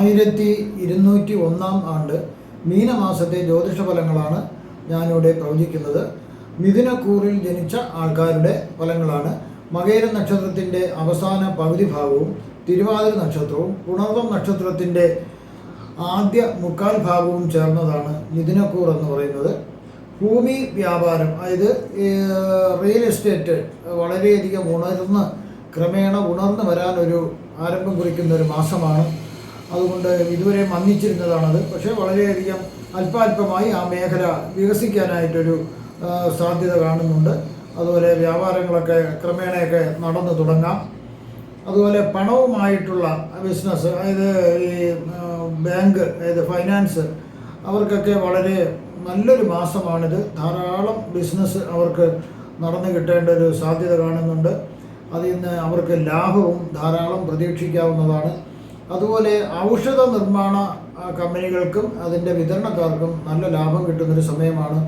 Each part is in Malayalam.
1201 ആണ്ട് മീനമാസത്തെ ജ്യോതിഷ ഫലങ്ങളാണ് ഞാനിവിടെ പ്രവചിക്കുന്നത്. മിഥുനക്കൂറിൽ ജനിച്ച ആൾക്കാരുടെ ഫലങ്ങളാണ്. മകയിര നക്ഷത്രത്തിൻ്റെ അവസാന പകുതി ഭാഗവും തിരുവാതിര നക്ഷത്രവും പുണർതം നക്ഷത്രത്തിൻ്റെ ആദ്യ മുക്കാൽ ഭാഗവും ചേർന്നതാണ് മിഥുനക്കൂർ എന്ന് പറയുന്നത്. ഭൂമി വ്യാപാരം, അതായത് റിയൽ എസ്റ്റേറ്റ് വളരെയധികം ക്രമേണ ഉണർന്ന് വരാനൊരു ആരംഭം കുറിക്കുന്ന ഒരു മാസമാണ്. അതുകൊണ്ട് ഇതുവരെ മന്ദിച്ചിരുന്നതാണത്. പക്ഷേ വളരെയധികം അല്പാൽപമായി ആ മേഖല വികസിക്കാനായിട്ടൊരു സാധ്യത കാണുന്നുണ്ട്. അതുപോലെ വ്യാപാരങ്ങളൊക്കെ ക്രമേണയൊക്കെ നടന്നു തുടങ്ങാം. അതുപോലെ പണവുമായിട്ടുള്ള ബിസിനസ്, അതായത് ഈ ബാങ്ക്, അതായത് ഫൈനാൻസ്, അവർക്കൊക്കെ വളരെ നല്ലൊരു മാസമാണിത്. ധാരാളം ബിസിനസ് അവർക്ക് നടന്നു കിട്ടേണ്ട ഒരു സാധ്യത കാണുന്നുണ്ട്. അതിൽ നിന്ന് അവർക്ക് ലാഭവും ധാരാളം പ്രതീക്ഷിക്കാവുന്നതാണ്. അതുപോലെ ഔഷധ നിർമ്മാണ കമ്പനികൾക്കും അതിൻ്റെ വിതരണക്കാർക്കും നല്ല ലാഭം കിട്ടുന്നൊരു സമയമാണ്.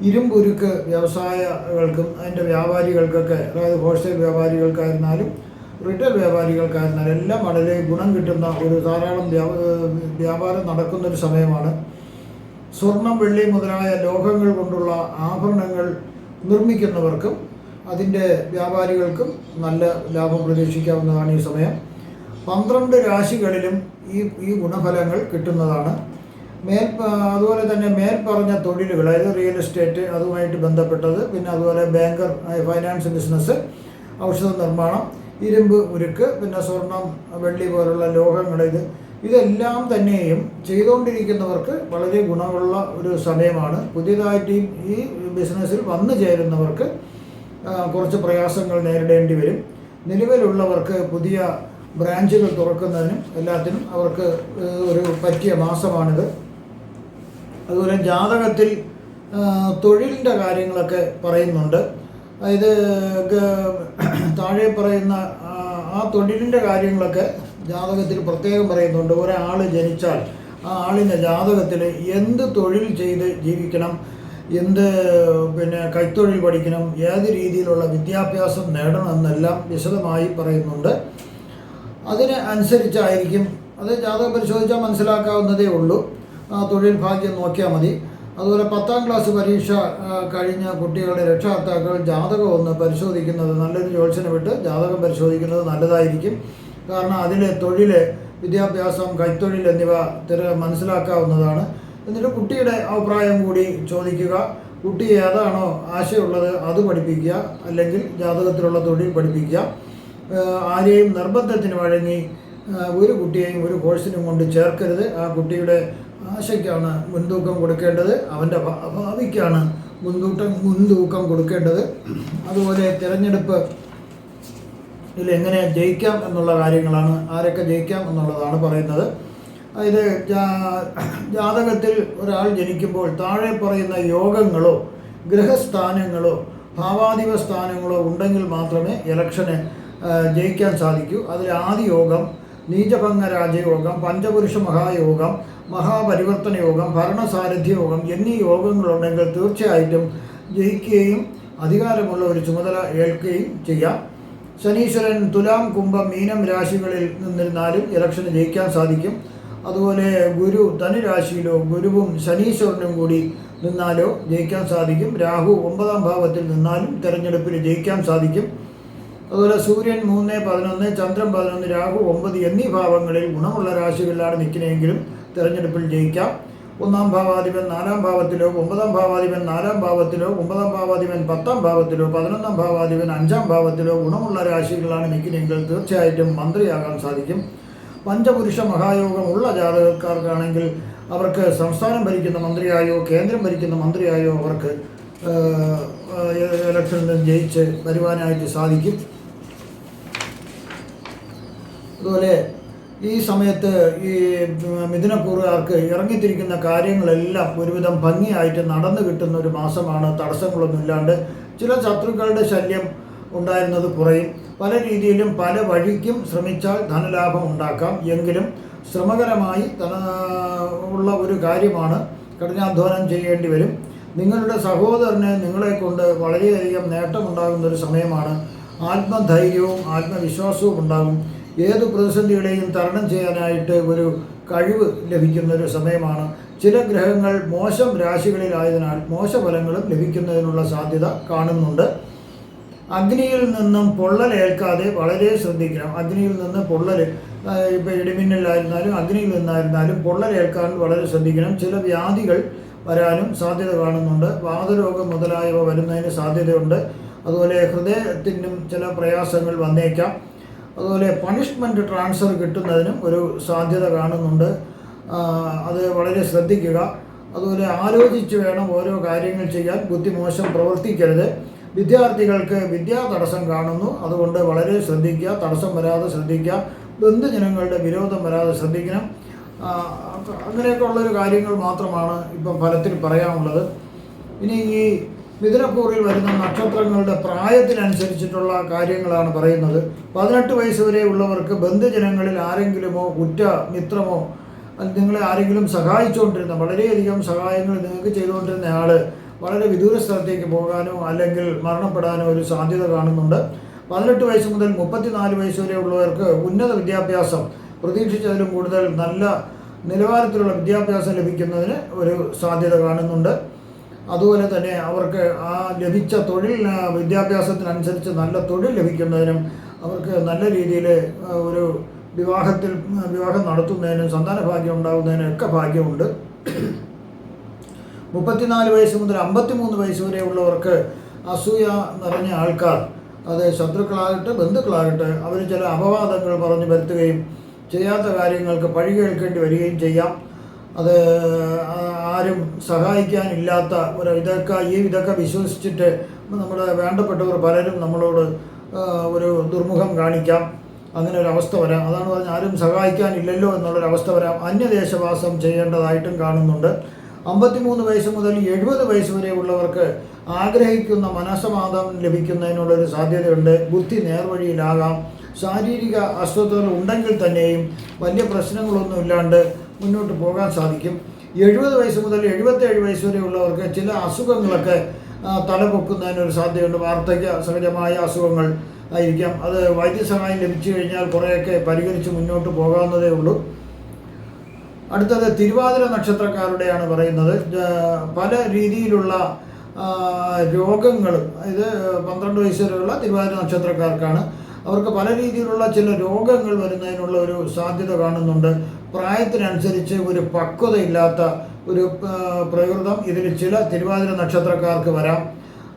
ഇരുമ്പുരുക്ക് വ്യവസായികൾക്കും അതിൻ്റെ വ്യാപാരികൾക്കൊക്കെ, അതായത് ഹോൾസെയിൽ വ്യാപാരികൾക്കായിരുന്നാലും റീറ്റെയിൽ വ്യാപാരികൾക്കായിരുന്നാലും എല്ലാം വളരെ ഗുണം കിട്ടുന്ന ഒരു ധാരാളം വ്യാപാരം നടക്കുന്നൊരു സമയമാണ്. സ്വർണം, വെള്ളി മുതലായ ലോഹങ്ങൾ കൊണ്ടുള്ള ആഭരണങ്ങൾ നിർമ്മിക്കുന്നവർക്കും അതിൻ്റെ വ്യാപാരികൾക്കും നല്ല ലാഭം പ്രതീക്ഷിക്കാവുന്നതാണ് ഈ സമയം. 12 രാശികളിലും ഈ ഗുണഫലങ്ങൾ കിട്ടുന്നതാണ്. അതുപോലെ തന്നെ മേൽപ്പറഞ്ഞ തൊഴിലുകൾ, അതായത് റിയൽ എസ്റ്റേറ്റ് അതുമായിട്ട് ബന്ധപ്പെട്ടത്, പിന്നെ അതുപോലെ ബാങ്കർ, ഫൈനാൻസ് ബിസിനസ്, ഔഷധ നിർമ്മാണം, ഇരുമ്പ് ഉരുക്ക്, പിന്നെ സ്വർണം, വെള്ളി പോലുള്ള ലോഹങ്ങൾ, ഇതെല്ലാം തന്നെയും ചെയ്തുകൊണ്ടിരിക്കുന്നവർക്ക് വളരെ ഗുണമുള്ള ഒരു സമയമാണ്. പുതിയതായിട്ട് ഈ ബിസിനസ്സിൽ വന്നു ചേരുന്നവർക്ക് കുറച്ച് പ്രയാസങ്ങൾ നേരിടേണ്ടി വരും. നിലവിലുള്ളവർക്ക് പുതിയ ബ്രാഞ്ചുകൾ തുറക്കുന്നതിനും എല്ലാത്തിനും അവർക്ക് ഒരു പറ്റിയ മാസമാണിത്. അതുപോലെ ജാതകത്തിൽ തൊഴിലിൻ്റെ കാര്യങ്ങളൊക്കെ പറയുന്നുണ്ട്. അതായത് താഴെ പറയുന്ന ആ തൊഴിലിൻ്റെ കാര്യങ്ങളൊക്കെ ജാതകത്തിൽ പ്രത്യേകം പറയുന്നുണ്ട്. ഒരാൾ ജനിച്ചാൽ ആ ആളിൻ്റെ ജാതകത്തിൽ എന്ത് തൊഴിൽ ചെയ്ത് ജീവിക്കണം, പിന്നെ കൈത്തൊഴിൽ പഠിക്കണം, ഏത് രീതിയിലുള്ള വിദ്യാഭ്യാസം നേടണം എന്നെല്ലാം വിശദമായി പറയുന്നുണ്ട്. അതിന് അനുസരിച്ചായിരിക്കും, അത് ജാതകം പരിശോധിച്ചാൽ മനസ്സിലാക്കാവുന്നതേ ഉള്ളൂ. ആ തൊഴിൽ ഭാഗ്യം നോക്കിയാൽ മതി. അതുപോലെ 10ാം ക്ലാസ് പരീക്ഷ കഴിഞ്ഞ കുട്ടികളുടെ രക്ഷകർത്താക്കൾ ജാതകം ഒന്ന് പരിശോധിക്കുന്നത്, നല്ലൊരു ജ്യോത്സ്യനെ വിട്ട് ജാതകം പരിശോധിക്കുന്നത് നല്ലതായിരിക്കും. കാരണം അതിൽ തൊഴിൽ, വിദ്യാഭ്യാസം, കൈത്തൊഴിൽ എന്നിവ മനസ്സിലാക്കാവുന്നതാണ്. എന്നിട്ട് കുട്ടിയുടെ അഭിപ്രായം കൂടി ചോദിക്കുക. കുട്ടി ഏതാണോ ആശയമുള്ളത് അത് പഠിപ്പിക്കുക, അല്ലെങ്കിൽ ജാതകത്തിലുള്ള തൊഴിൽ പഠിപ്പിക്കുക. ആരെയും നിർബന്ധത്തിന് വഴങ്ങി ഒരു കുട്ടിയെയും ഒരു കോഴ്സിനും കൊണ്ട് ചേർക്കരുത്. ആ കുട്ടിയുടെ ആശയ്ക്കാണ് മുൻതൂക്കം കൊടുക്കേണ്ടത്, അവൻ്റെ ഭാവിക്കാണ് മുൻതൂക്കം കൊടുക്കേണ്ടത്. അതുപോലെ തിരഞ്ഞെടുപ്പ് എങ്ങനെ ജയിക്കാം എന്നുള്ള കാര്യങ്ങളാണ്, ആരൊക്കെ ജയിക്കാം എന്നുള്ളതാണ് പറയുന്നത്. അതായത് ജാതകത്തിൽ ഒരാൾ ജനിക്കുമ്പോൾ താഴെ പറയുന്ന യോഗങ്ങളോ ഗ്രഹസ്ഥാനങ്ങളോ ഭാവാധിപ സ്ഥാനങ്ങളോ ഉണ്ടെങ്കിൽ മാത്രമേ ഇലക്ഷന് ജയിക്കാൻ സാധിക്കൂ. അതിൽ ആദ്യ യോഗം, നീചഭംഗ രാജയോഗം, പഞ്ചപുരുഷ മഹായോഗം, മഹാപരിവർത്തന യോഗം, ഭരണസാരഥ്യ യോഗം എന്നീ യോഗങ്ങളുണ്ടെങ്കിൽ തീർച്ചയായിട്ടും ജയിക്കുകയും അധികാരമുള്ള ഒരു ചുമതല ഏൽക്കുകയും ചെയ്യാം. ശനീശ്വരൻ തുലാം, കുംഭം, മീനം രാശികളിൽ നിന്നിരുന്നാലും ഇലക്ഷന് ജയിക്കാൻ സാധിക്കും. അതുപോലെ ഗുരു ധനുരാശിയിലോ ഗുരുവും ശനീശ്വരനും കൂടി നിന്നാലോ ജയിക്കാൻ സാധിക്കും. രാഹു 9ാം ഭാവത്തിൽ നിന്നാലും തിരഞ്ഞെടുപ്പിൽ ജയിക്കാൻ സാധിക്കും. അതുപോലെ സൂര്യൻ 3, 11, ചന്ദ്രൻ 11, രാഹു 9 എന്നീ ഭാവങ്ങളിൽ ഗുണമുള്ള രാശികളിലാണ് നിൽക്കുന്നതെങ്കിലും തിരഞ്ഞെടുപ്പിൽ ജയിക്കാം. 1ാം ഭാവാധിപൻ 4ാം ഭാവത്തിലോ 9ാം ഭാവാധിപൻ 4ാം ഭാവത്തിലോ 9ാം ഭാവാധിപൻ 10ാം ഭാവത്തിലോ 11ാം ഭാവാധിപൻ 5ാം ഭാവത്തിലോ ഗുണമുള്ള രാശികളാണ് നിൽക്കുന്നതെങ്കിൽ തീർച്ചയായിട്ടും മന്ത്രിയാകാൻ സാധിക്കും. പഞ്ചപുരുഷ മഹായോഗം ഉള്ള ജാതകക്കാർക്കാണെങ്കിൽ അവർക്ക് സംസ്ഥാനം ഭരിക്കുന്ന മന്ത്രിയായോ കേന്ദ്രം ഭരിക്കുന്ന മന്ത്രിയായോ അവർക്ക് ഇലക്ഷനിൽ ജയിച്ച് വരുവാനായിട്ട് സാധിക്കും. അതുപോലെ ഈ സമയത്ത് ഈ മിഥുനക്കൂറുകാർക്ക് ഇറങ്ങിത്തിരിക്കുന്ന കാര്യങ്ങളെല്ലാം ഒരുവിധം ഭംഗിയായിട്ട് നടന്നു കിട്ടുന്ന ഒരു മാസമാണ്. തടസ്സങ്ങളൊന്നുമില്ലാണ്ട് ചില ശത്രുക്കളുടെ ശല്യം ഉണ്ടായിരുന്നത് കുറയും. പല രീതിയിലും പല വഴിക്കും ശ്രമിച്ചാൽ ധനലാഭം ഉണ്ടാക്കാം. എങ്കിലും ശ്രമകരമായി ഉള്ള ഒരു കാര്യമാണ്, കഠിനാധ്വാനം ചെയ്യേണ്ടി വരും. നിങ്ങളുടെ സഹോദരന് നിങ്ങളെക്കൊണ്ട് വളരെയധികം നേട്ടമുണ്ടാകുന്നൊരു സമയമാണ്. ആത്മധൈര്യവും ആത്മവിശ്വാസവും ഉണ്ടാകും. ഏത് പ്രതിസന്ധികളെയും തരണം ചെയ്യാനായിട്ട് ഒരു കഴിവ് ലഭിക്കുന്നൊരു സമയമാണ്. ചില ഗ്രഹങ്ങൾ മോശം രാശികളിലായതിനാൽ മോശഫലങ്ങളും ലഭിക്കുന്നതിനുള്ള സാധ്യത കാണുന്നുണ്ട്. അഗ്നിയിൽ നിന്നും പൊള്ളലേൽക്കാതെ വളരെ ശ്രദ്ധിക്കണം. അഗ്നിയിൽ നിന്ന് പൊള്ളൽ, ഇപ്പോൾ ഇടിമിന്നലായിരുന്നാലും അഗ്നിയിൽ നിന്നായിരുന്നാലും പൊള്ളലേൽക്കാൻ വളരെ ശ്രദ്ധിക്കണം. ചില വ്യാധികൾ വരാനും സാധ്യത കാണുന്നുണ്ട്. വാതരോഗം മുതലായവ വരുന്നതിന് സാധ്യതയുണ്ട്. അതുപോലെ ഹൃദയത്തിനും ചില പ്രയാസങ്ങൾ വന്നേക്കാം. അതുപോലെ പണിഷ്മെൻ്റ് ട്രാൻസ്ഫർ കിട്ടുന്നതിനും ഒരു സാധ്യത കാണുന്നുണ്ട്. അത് വളരെ ശ്രദ്ധിക്കുക. അതുപോലെ ആലോചിച്ച് വേണം ഓരോ കാര്യങ്ങൾ ചെയ്യാൻ. ബുദ്ധിമോശം പ്രവർത്തിക്കരുത്. വിദ്യാർത്ഥികൾക്ക് വിദ്യാ തടസ്സം കാണുന്നു. അതുകൊണ്ട് വളരെ ശ്രദ്ധിക്കുക, തടസ്സം വരാതെ ശ്രദ്ധിക്കുക. ബന്ധുജനങ്ങളുടെ വിരോധം വരാതെ ശ്രദ്ധിക്കണം. അങ്ങനെയൊക്കെ ഉള്ളൊരു കാര്യങ്ങൾ മാത്രമാണ് ഇപ്പം ഫലത്തിൽ പറയാനുള്ളത്. ഇനി ഈ മിഥുനക്കൂറിൽ വരുന്ന നക്ഷത്രങ്ങളുടെ പ്രായത്തിനനുസരിച്ചിട്ടുള്ള കാര്യങ്ങളാണ് പറയുന്നത്. 18 വയസ്സ് വരെ ഉള്ളവർക്ക് ബന്ധുജനങ്ങളിൽ ആരെങ്കിലുമോ ഉറ്റ മിത്രമോ നിങ്ങളെ ആരെങ്കിലും സഹായിച്ചുകൊണ്ടിരുന്ന, വളരെയധികം സഹായങ്ങൾ നിങ്ങൾക്ക് ചെയ്തുകൊണ്ടിരുന്ന ആൾ വളരെ വിദൂര സ്ഥലത്തേക്ക് പോകാനോ അല്ലെങ്കിൽ മരണപ്പെടാനോ ഒരു സാധ്യത കാണുന്നുണ്ട്. 18 വയസ്സ് മുതൽ 34 വയസ്സ് വരെ ഉള്ളവർക്ക് ഉന്നത വിദ്യാഭ്യാസം, പ്രതീക്ഷിച്ചതിലും കൂടുതൽ നല്ല നിലവാരത്തിലുള്ള വിദ്യാഭ്യാസം ലഭിക്കുന്നതിന് ഒരു സാധ്യത കാണുന്നുണ്ട്. അതുപോലെ തന്നെ അവർക്ക് ആ ലഭിച്ച തൊഴിൽ, വിദ്യാഭ്യാസത്തിനനുസരിച്ച് നല്ല തൊഴിൽ ലഭിക്കുന്നതിനും അവർക്ക് നല്ല രീതിയിൽ ഒരു വിവാഹം നടത്തുന്നതിനും സന്താന ഭാഗ്യം ഉണ്ടാകുന്നതിനും ഒക്കെ ഭാഗ്യമുണ്ട്. 34 വയസ്സ് മുതൽ 53 വയസ്സ് വരെ ഉള്ളവർക്ക് അസൂയ നിറഞ്ഞ ആൾക്കാർ, അത് ശത്രുക്കളാകട്ടെ ബന്ധുക്കളാകട്ടെ, അവർ ചില അപവാദങ്ങൾ പറഞ്ഞു വരുത്തുകയും ചെയ്യാത്ത കാര്യങ്ങൾക്ക് പഴി കേൾക്കേണ്ടി വരികയും ചെയ്യാം. അത് ആരും സഹായിക്കാനില്ലാത്ത ഇതൊക്കെ വിശ്വസിച്ചിട്ട് നമ്മുടെ വേണ്ടപ്പെട്ടവർ പലരും നമ്മളോട് ഒരു ദുർമുഖം കാണിക്കാം. അങ്ങനെ ഒരു അവസ്ഥ വരാം. അതാണ് പറഞ്ഞാൽ ആരും സഹായിക്കാനില്ലല്ലോ എന്നുള്ളൊരവസ്ഥ വരാം. അന്യദേശവാസം ചെയ്യേണ്ടതായിട്ടും കാണുന്നുണ്ട്. 53 വയസ്സ് മുതൽ 70 വയസ്സ് വരെ ഉള്ളവർക്ക് ആഗ്രഹിക്കുന്ന മനസ്സമാധാനം ലഭിക്കുന്നതിനുള്ളൊരു സാധ്യതയുണ്ട്. ബുദ്ധി നേർവഴിയിലാകാം. ശാരീരിക അസ്വസ്ഥതകൾ ഉണ്ടെങ്കിൽ തന്നെയും വലിയ പ്രശ്നങ്ങളൊന്നും ഇല്ലാണ്ട് മുന്നോട്ട് പോകാൻ സാധിക്കും. 70 വയസ്സ് മുതൽ 77 വയസ്സ് വരെ ഉള്ളവർക്ക് ചില അസുഖങ്ങളൊക്കെ തലപൊക്കുന്നതിനൊരു സാധ്യതയുണ്ട്. വാർദ്ധക്യ സഹജമായ അസുഖങ്ങൾ ആയിരിക്കാം. അത് വൈദ്യസഹായം ലഭിച്ചു കഴിഞ്ഞാൽ കുറേയൊക്കെ പരിഹരിച്ച് മുന്നോട്ട് പോകാവുന്നതേ ഉള്ളൂ. അടുത്തത് തിരുവാതിര നക്ഷത്രക്കാരുടെയാണ് പറയുന്നത്. പല രീതിയിലുള്ള രോഗങ്ങളും, ഇത് 12 വയസ്സ് വരെയുള്ള തിരുവാതിര നക്ഷത്രക്കാർക്കാണ്. അവർക്ക് പല രീതിയിലുള്ള ചില രോഗങ്ങൾ വരുന്നതിനുള്ള ഒരു സാധ്യത കാണുന്നുണ്ട്. പ്രായത്തിനനുസരിച്ച് ഒരു പക്വതയില്ലാത്ത ഒരു പ്രകൃതം ഇതിൽ ചില തിരുവാതിര നക്ഷത്രക്കാർക്ക് വരാം.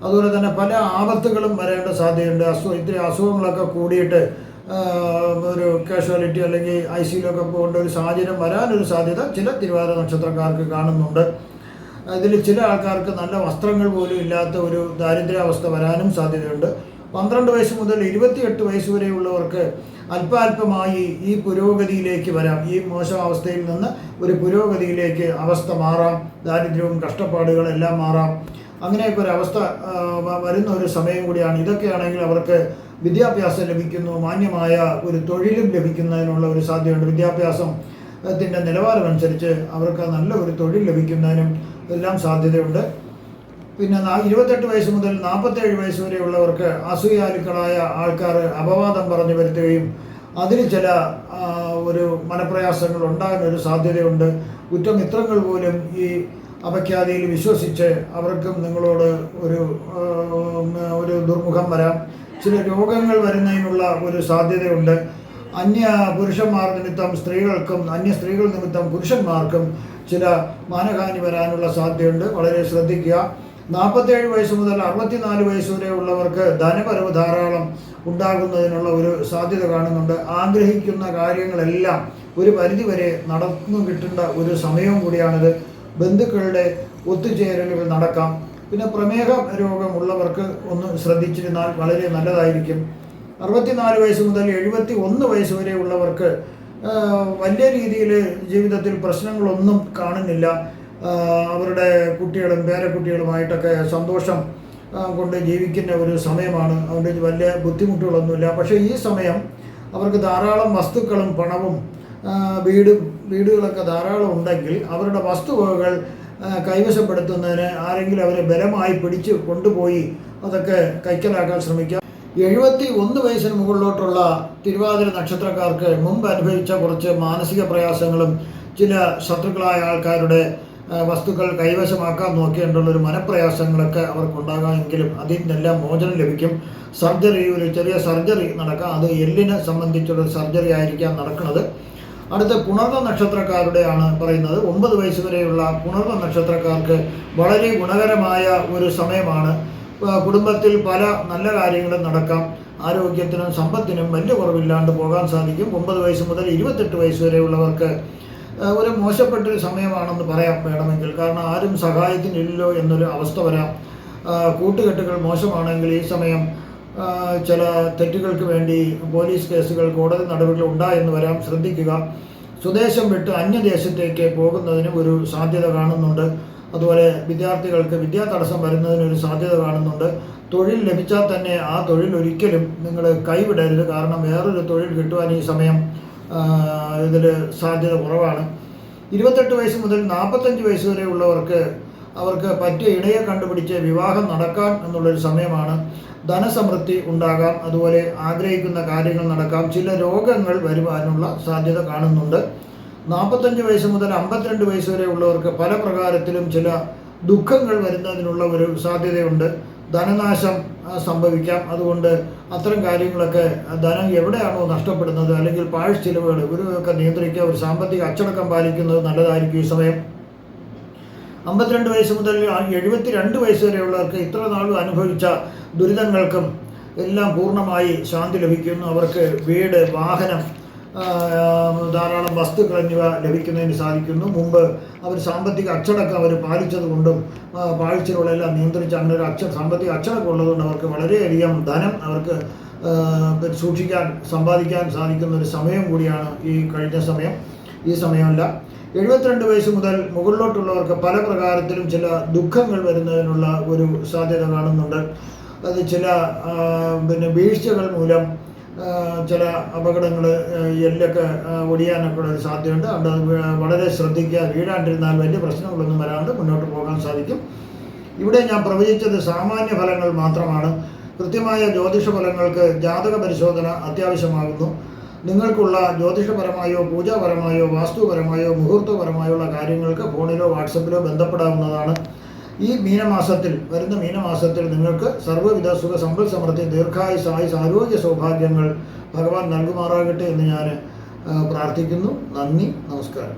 അതുപോലെ തന്നെ പല ആപത്തുകളും വരേണ്ട സാധ്യതയുണ്ട്. ഇത്തിരി അസുഖങ്ങളൊക്കെ കൂടിയിട്ട് ഒരു കാഷ്വാലിറ്റി അല്ലെങ്കിൽ ICUയിലൊക്കെ പോകേണ്ട ഒരു സാഹചര്യം വരാനൊരു സാധ്യത ചില തിരുവാതിര നക്ഷത്രക്കാർക്ക് കാണുന്നുണ്ട്. ഇതിൽ ചില ആൾക്കാർക്ക് നല്ല വസ്ത്രങ്ങൾ പോലും ഇല്ലാത്ത ഒരു ദാരിദ്ര്യാവസ്ഥ വരാനും സാധ്യതയുണ്ട്. 12 വയസ്സ് മുതൽ 28 വയസ്സ് വരെയുള്ളവർക്ക് അല്പാൽപമായി ഈ പുരോഗതിയിലേക്ക് വരാം. ഈ മോശം അവസ്ഥയിൽ നിന്ന് ഒരു പുരോഗതിയിലേക്ക് അവസ്ഥ മാറാം. ദാരിദ്ര്യവും കഷ്ടപ്പാടുകളെല്ലാം മാറാം. അങ്ങനെയൊക്കെ ഒരു അവസ്ഥ വരുന്ന ഒരു സമയം കൂടിയാണ്. ഇതൊക്കെയാണെങ്കിൽ അവർക്ക് വിദ്യാഭ്യാസം ലഭിക്കുന്നു, മാന്യമായ ഒരു തൊഴിലും ലഭിക്കുന്നതിനുള്ള ഒരു സാധ്യതയുണ്ട്. വിദ്യാഭ്യാസത്തിൻ്റെ നിലവാരമനുസരിച്ച് അവർക്ക് നല്ല ഒരു തൊഴിൽ ലഭിക്കുന്നതിനും എല്ലാം സാധ്യതയുണ്ട്. പിന്നെ 28 വയസ്സ് മുതൽ 47 വയസ്സ് വരെയുള്ളവർക്ക് അസൂയാലുക്കളായ ആൾക്കാർ അപവാദം പറഞ്ഞു വരുത്തുകയും അതിന് ചില ഒരു മനപ്രയാസങ്ങൾ ഉണ്ടാകാൻ ഒരു സാധ്യതയുണ്ട്. കുറ്റമിത്രങ്ങൾ പോലും ഈ അപഖ്യാതിയിൽ വിശ്വസിച്ച് അവർക്കും നിങ്ങളോട് ഒരു ദുർമുഖം വരാം. ചില രോഗങ്ങൾ വരുന്നതിനുള്ള ഒരു സാധ്യതയുണ്ട്. അന്യ പുരുഷന്മാർ നിമിത്തം സ്ത്രീകൾക്കും അന്യ സ്ത്രീകൾ നിമിത്തം പുരുഷന്മാർക്കും ചില മാനഹാനി വരാനുള്ള സാധ്യതയുണ്ട്. വളരെ ശ്രദ്ധിക്കുക. 47 വയസ്സ് മുതൽ 64 വയസ്സ് വരെ ഉള്ളവർക്ക് ധനപരവ് ധാരാളം ഉണ്ടാകുന്നതിനുള്ള ഒരു സാധ്യത കാണുന്നുണ്ട്. ആഗ്രഹിക്കുന്ന കാര്യങ്ങളെല്ലാം ഒരു പരിധിവരെ നടന്നു കിട്ടേണ്ട ഒരു സമയവും കൂടിയാണിത്. ബന്ധുക്കളുടെ ഒത്തുചേരലുകൾ നടക്കാം. പിന്നെ പ്രമേഹ രോഗമുള്ളവർക്ക് ഒന്ന് ശ്രദ്ധിച്ചിരുന്നാൽ വളരെ നല്ലതായിരിക്കും. 64 വയസ്സ് മുതൽ 71 വയസ്സ് വരെ ഉള്ളവർക്ക് വലിയ രീതിയിൽ ജീവിതത്തിൽ പ്രശ്നങ്ങളൊന്നും കാണുന്നില്ല. അവരുടെ കുട്ടികളും പേരക്കുട്ടികളുമായിട്ടൊക്കെ സന്തോഷം കൊണ്ട് ജീവിക്കുന്ന ഒരു സമയമാണ്. അതുകൊണ്ട് വലിയ ബുദ്ധിമുട്ടുകളൊന്നുമില്ല. പക്ഷേ ഈ സമയം അവർക്ക് ധാരാളം വസ്തുക്കളും പണവും വീടുകളൊക്കെ ധാരാളം ഉണ്ടെങ്കിൽ അവരുടെ വസ്തുവകകൾ കൈവശപ്പെടുത്തുന്നതിന് ആരെങ്കിലും അവരെ ബലമായി പിടിച്ച് കൊണ്ടുപോയി അതൊക്കെ കൈക്കലാക്കാൻ ശ്രമിക്കാം. 71 വയസ്സിന് മുകളിലോട്ടുള്ള തിരുവാതിര നക്ഷത്രക്കാർക്ക് മുമ്പ് അനുഭവിച്ച കുറച്ച് മാനസിക പ്രയാസങ്ങളും ചില ശത്രുക്കളായ ആൾക്കാരുടെ വസ്തുക്കൾ കൈവശമാക്കാൻ നോക്കിയിട്ടുള്ളൊരു മനപ്രയാസങ്ങളൊക്കെ അവർക്കുണ്ടാകാമെങ്കിലും അതിൽ നിന്നെല്ലാം മോചനം ലഭിക്കും. സർജറി, ഒരു ചെറിയ സർജറി നടക്കാം. അത് എല്ലിനെ സംബന്ധിച്ചുള്ളൊരു സർജറി ആയിരിക്കാം നടക്കുന്നത്. അടുത്ത പുണർന്ന നക്ഷത്രക്കാരുടെയാണ് പറയുന്നത്. 9 വയസ്സ് വരെയുള്ള പുണർന്ന നക്ഷത്രക്കാർക്ക് വളരെ ഗുണകരമായ ഒരു സമയമാണ്. കുടുംബത്തിൽ പല നല്ല കാര്യങ്ങളും നടക്കാം. ആരോഗ്യത്തിനും സമ്പത്തിനും വലിയ കുറവില്ലാണ്ട് പോകാൻ സാധിക്കും. 9 വയസ്സ് മുതൽ 28 വയസ്സ് വരെയുള്ളവർക്ക് ഒരു മോശപ്പെട്ടൊരു സമയമാണെന്ന് പറയാം വേണമെങ്കിൽ. കാരണം ആരും സഹായത്തിനില്ലല്ലോ എന്നൊരു അവസ്ഥ വരാം. കൂട്ടുകെട്ടുകൾ മോശമാണെങ്കിൽ ഈ സമയം ചില തെറ്റുകൾക്ക് വേണ്ടി പോലീസ് കേസുകൾ, കോടതി നടപടികൾ ഉണ്ടായെന്ന് വരാം. ശ്രദ്ധിക്കുക. സ്വദേശം വിട്ട് അന്യദേശത്തേക്ക് പോകുന്നതിന് ഒരു സാധ്യത കാണുന്നുണ്ട്. അതുപോലെ വിദ്യാർത്ഥികൾക്ക് വിദ്യാതടസ്സം വരുന്നതിനൊരു സാധ്യത കാണുന്നുണ്ട്. തൊഴിൽ ലഭിച്ചാൽ തന്നെ ആ തൊഴിൽ ഒരിക്കലും നിങ്ങൾ കൈവിടരുത്. കാരണം വേറൊരു തൊഴിൽ കിട്ടുവാൻ ഈ സമയം ഇതിൽ സാധ്യത കുറവാണ്. 28 വയസ്സ് മുതൽ 45 വയസ്സ് വരെ ഉള്ളവർക്ക് അവർക്ക് പറ്റിയ ഇണയെ കണ്ടുപിടിച്ച് വിവാഹം നടക്കാം എന്നുള്ളൊരു സമയമാണ്. ധനസമൃദ്ധി ഉണ്ടാകാം. അതുപോലെ ആഗ്രഹിക്കുന്ന കാര്യങ്ങൾ നടക്കാം. ചില രോഗങ്ങൾ വരുവാനുള്ള സാധ്യത കാണുന്നുണ്ട്. 45 വയസ്സ് മുതൽ 52 വയസ്സ് വരെ ഉള്ളവർക്ക് പല പ്രകാരത്തിലും ചില ദുഃഖങ്ങൾ വരുന്നതിനുള്ള ഒരു സാധ്യതയുണ്ട്. ധനനാശം സംഭവിക്കാം. അതുകൊണ്ട് അത്തരം കാര്യങ്ങളൊക്കെ, ധനം എവിടെയാണോ നഷ്ടപ്പെടുന്നത് അല്ലെങ്കിൽ പാഴ്ച ചിലവുകൾ ഇവരൊക്കെ നിയന്ത്രിക്കുക. ഒരു സാമ്പത്തിക അച്ചടക്കം പാലിക്കുന്നത് നല്ലതായിരിക്കും ഈ സമയം. 52 വയസ്സ് മുതൽ 72 വയസ്സ് വരെയുള്ളവർക്ക് ഇത്ര നാളും അനുഭവിച്ച ദുരിതങ്ങൾക്കും എല്ലാം പൂർണ്ണമായി ശാന്തി ലഭിക്കുന്നു. അവർക്ക് വീട്, വാഹനം, ധാരാളം വസ്തുക്കൾ എന്നിവ ലഭിക്കുന്നതിന് സാധിക്കുന്നു. മുമ്പ് അവർ സാമ്പത്തിക അച്ചടക്കം അവർ പാലിച്ചതുകൊണ്ടും പാഴ്ചകളെല്ലാം നിയന്ത്രിച്ച് അങ്ങനെ ഒരു സാമ്പത്തിക അച്ചടക്കം ഉള്ളതുകൊണ്ട് അവർക്ക് വളരെയധികം ധനം അവർക്ക് സൂക്ഷിക്കാൻ, സമ്പാദിക്കാൻ സാധിക്കുന്ന ഒരു സമയം കൂടിയാണ് ഈ കഴിഞ്ഞ സമയം. ഈ സമയമല്ല. 72 വയസ്സ് മുതൽ മുകളിലോട്ടുള്ളവർക്ക് പല പ്രകാരത്തിലും ചില ദുഃഖങ്ങൾ വരുന്നതിനുള്ള ഒരു സാധ്യത കാണുന്നുണ്ട്. അത് ചില വീഴ്ചകൾ മൂലം ചില അപകടങ്ങൾ, എല്ലൊക്കെ ഒടിയാനൊക്കെ ഉള്ള സാധ്യതയുണ്ട്. അതുകൊണ്ട് വളരെ ശ്രദ്ധിക്കുക. വീഴാണ്ടിരുന്നാൽ വലിയ പ്രശ്നങ്ങളൊന്നും വരാണ്ട് മുന്നോട്ട് പോകാൻ സാധിക്കും. ഇവിടെ ഞാൻ പ്രവചിച്ചത് സാമാന്യ ഫലങ്ങൾ മാത്രമാണ്. കൃത്യമായ ജ്യോതിഷ ഫലങ്ങൾക്ക് ജാതക പരിശോധന അത്യാവശ്യമാകുന്നു. നിങ്ങൾക്കുള്ള ജ്യോതിഷപരമായോ പൂജാപരമായോ വാസ്തുപരമായോ മുഹൂർത്തപരമായുള്ള കാര്യങ്ങൾക്ക് ഫോണിലോ വാട്സപ്പിലോ ബന്ധപ്പെടാവുന്നതാണ്. ഈ മീനമാസത്തിൽ, വരുന്ന മീനമാസത്തിൽ നിങ്ങൾക്ക് സർവ്വവിധ സുഖ സമ്പൽ സമൃദ്ധി, ദീർഘായുസ്, ആയുസ്, ആരോഗ്യ സൗഭാഗ്യങ്ങൾ ഭഗവാൻ നൽകുമാറാകട്ടെ എന്ന് ഞാൻ പ്രാർത്ഥിക്കുന്നു. നന്ദി, നമസ്കാരം.